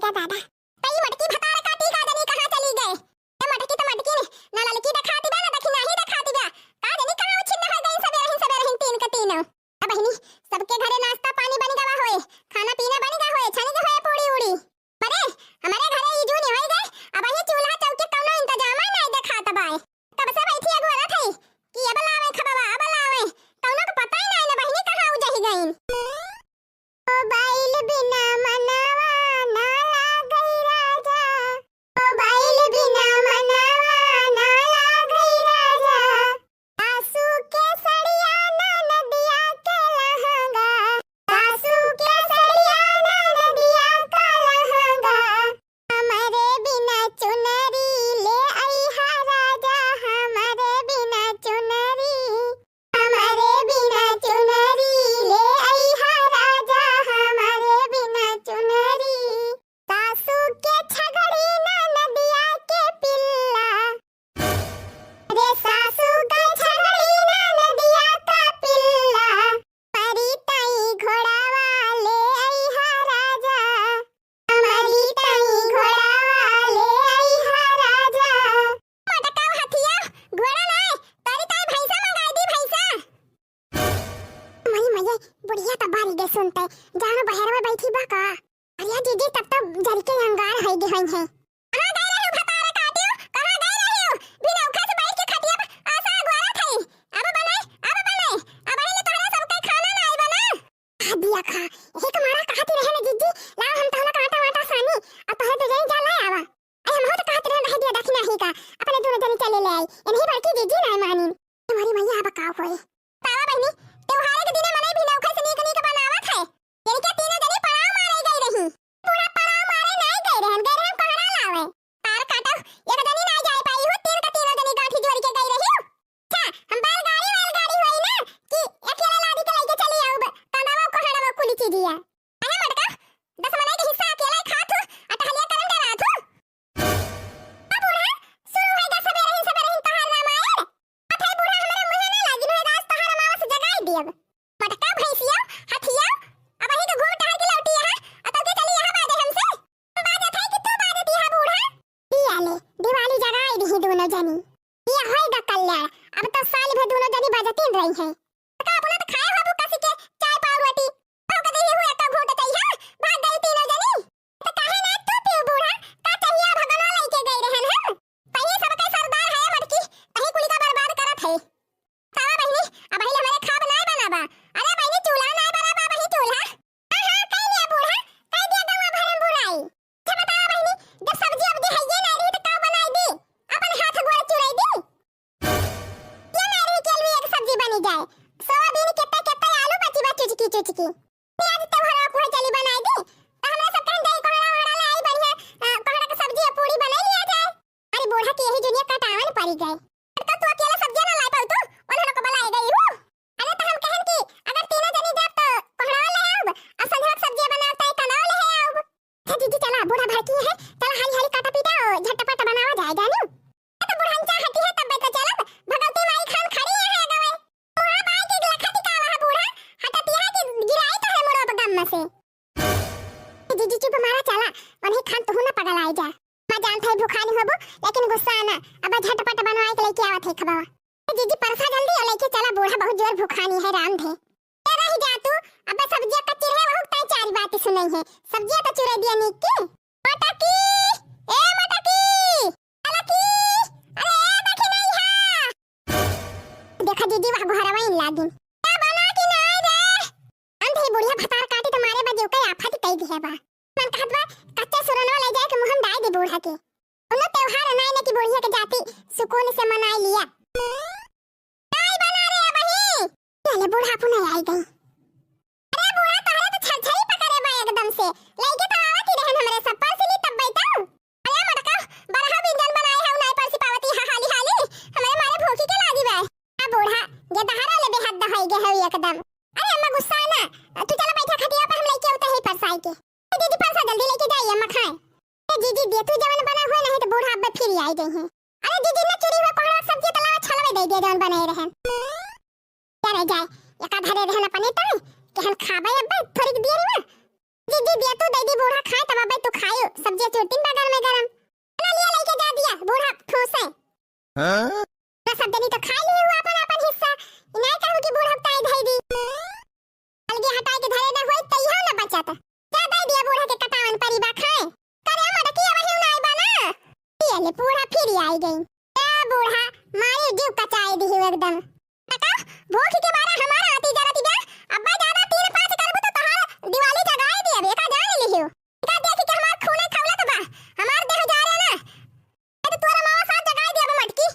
जा दादा तई मटकी भतार काटी का जनी कहां चली गए। ए मटकी तो मटकी ना ललकी दिखाती बा ना दखी नहीं दिखाती बा का जनी कहां छिन्न हो गई सबेरे तीन का तीन। अब बहिनी सबके घरे नाश्ता पानी बन गवा होए खाना पीना बन गवा होए छन के होए पूड़ी उड़ी बरे हमारे घरे ई जो नहीं होई गए। अब ये चूल्हा चौकी कौनो इंतजाम नहीं दिखात बाए कब से बैठी अगुआ थई कि अब लावे खबवा अब लावे कौनो को पता ही नहीं ना बहिनी कहां उजही गईन। मोबाइल बिना मनवा ना लागई राजा मोबाइल बिना मनवा ना लागई राजा सासू के सड़िया ना नदिया के लहंगा सासू के सड़िया ना नदिया का लहंगा हमारे बिना चुनरी ले आईहा राजा हमारे बिना चुनरी ले आईहा राजा हमारे बिना चुनरी सासू के छगड़ी ना नदिया के पिल्ला रे सासू के छगड़ी ना नदिया का पिल्ला परी ताई घोड़ावा ले आईहा राजा हमारी ताई घोड़ावा ले आईहा राजा। मटका हथिया घोड़ा नहीं तारी ताई भैंसा मंगाई दी भैंसा मई मजे बुढ़िया त बारी दे सुनते जानो बहर में बैठी बा का अरे दीदी तब तो जल के अंगार है दे हई है कहां गई रही भतारे काटियो कहां गई रही बिना उखा से बैठ के खटिया पर आसा अगवारा थई अब बनाई अब ही तोहरा सब के खाना नहीं बना खा दिया खा यही तुम्हारा कहती रहे ना जीजी ला हम तोहरा काटा वाटा सानी अब तोहरा तो जाई जा ले आवा ए हम हो तो कहते रहे दिया दखना ही का अपने दोनों जने चले ले आई नहीं बड़की जीजी नहीं मानी तुम्हारी मैया अब का होए तावा बहनी त्योहार के दिन मने भी नौखा से नीक बनावत है यानी कि तीनों जनी पड़ाव मारे गई रही पूरा पड़ाव मारे नहीं गई रहन कहना लावे तार काटो एक जनी नहीं जाए पाई हो तीन का तीनों जनी गाठी जोड़ के गई रही अच्छा हम बैलगाड़ी होई ना कि अकेला लादी के लेके चली आऊ तनावा को हड़वा कुली चीजिया अरे मटका 10 मने के हिस्सा अकेला खात हो अटहलिया करन डरात हो अब बूढ़ा शुरू होई गा सबेरे तोहार रामायण अथे बूढ़ा हमरे मुंह ना लागिन होय रात तोहार मावा से जगाई दियब मटका भैंसिया हथिया अब ही तो घूम टहल के लौटी है अतल के चली यहां बाजे हमसे बाजे थे कि तू बाजे दिया बूढ़ा दियाले दिवाली जगाई दी दोनों जनी ये होएगा कल्याण अब तो साल भर दोनों जनी बजतीन रही हैं का बोला तो खाए हो कसी के चाय पाव रोटी तो कदे ही हुए तो घोट तई है भाग गई तीनों जनी तो काहे ना तू पियो बूढ़ा का चाहिए भगना लेके गई रहन हम पहले सब के सरदार है मटकी तही कुली का बर्बाद करत है तावा बहिनी अब ही हमारे खाब नहीं बनाबा अरे बहिनी चूल्हा नहीं बनाबा बही चूल्हा हां कह लिया बूढ़ा कह दिया गवा भरम बुराई जब बतावा बहिनी जब सब्जी अब दे है ये नहीं रही तो का बनाई दी अपन हाथ गोड़ चुराई दी ये नहीं रही केलवी एक सब्जी बनी जाए सोयाबीन केते आलू बची चुचकी प्याज तो हरा को चली बनाई दी तो हमरा सब कन दही कोहड़ा वड़ा लाई बढ़िया कोहड़ा के सब्जी पूरी बना लिया जाए। अरे बूढ़ा के यही दुनिया कटावन पड़ी गए तो तू अकेला सब्जी ना लाई पाऊ तू उन्होंने को बुलाए गई हो अरे तो हम कहन कि अगर तीनों जनी जाब तो कोहड़ा ले आऊब और संध्या सब्जी बनाता है तनाव ले आऊब हे दीदी चला बूढ़ा भड़की है चला हाली कटा पीटा झटपट बनावा जाए जानू तो बूढ़ा चाहती है तब तो चलब भगवती माई खान खड़ी है गवे बूढ़ा भाई की लखती का वहां बूढ़ा हटती है कि गिराई तो है मोरो गम में से जीजी चुप मारा चला उन्हें खान तो ना पगल आई जा मैं जानता है भूखा नहीं होबो लेकिन गुस्सा आना अब झटपट बनवाए के लेके आवत है खबा जीजी परसा जल्दी लेके चला बूढ़ा बहुत जोर भूखानी है राम थे तेरा ही जा तू अब सब्जियां कच्ची रहे बहुत तई चार बातें सुनाई है सब्जियां तो चुरा दिया नी के मटकी ए मटकी अलकी अरे देखी नहीं है देखा जीजी वहां घरवा इन लागिन क्या बना कि नहीं रे अंधे बुढ़िया भतार काटी तुम्हारे बजे के आफत कई दी है बा मन कहत बा कच्चे सुरनवा ले जाए के मुहम डाई दे बूढ़ा के उन्हें त्योहार नहीं ने की बुढ़िया के जाति सुकून से मनाई लिया नहीं बना रे बही चले बूढ़ा पुने आई गई अरे बूढ़ा तोहरे तो छलछली पकड़े बा एकदम से लेके तो आवत ही रहन हमरे सब पर सिली तब बैठाऊ अरे मटका बरहा व्यंजन बनाए है उनाई पर सिपावती हाली हमरे मारे भूखी के लागी बा आ बूढ़ा ये दहरा ले बेहद दहाई गे है एकदम अरे अम्मा गुस्सा ना तू चला बैठा खटिया पर हम लेके उते ही परसाई के दीदी परसा जल्दी लेके जाइए अम्मा खाए जीजी दे तू जवन बना हुआ नहीं तो बूढ़ा अब फिर आई गई है अरे जीजी ने चुरी हुआ कोहड़ा सब्जी तलावा छलवे दे दिया जवन बनाए रहन क्या रह जाए एका धरे रहन अपने तो कि हम खाबे अब थोड़ी दिए ना जी जी दिया तू दे दी बूढ़ा खाए तब भाई तू खायो सब्जी चुरतीन बगल में गरम ना लिया लेके जा दिया बूढ़ा ठूस है हां ना सब देनी तो खा लिए हुआ अपन अपन हिस्सा नहीं कहू कि बूढ़ा ताई धई दी अलगे हटाए के धरे ना होई तइहा ना बचाता जा दे दिया बूढ़ा के कटावन परिबा खाए करे मत की वही ना आई बना ये ले बूढ़ा फिर आई गई ए बूढ़ा मारे जीव कचाई दी एकदम बता भूख के मारा हमारा आती जरा दी अब्बा ज्यादा 3-5 करबो तो तहार दिवाली जगाए दी अब एका जान लिहियो का देख के हमार खूने खौला तो बा हमार देह जा रहा ना ए तो तोरा मावा साथ जगाए दी अब मटकी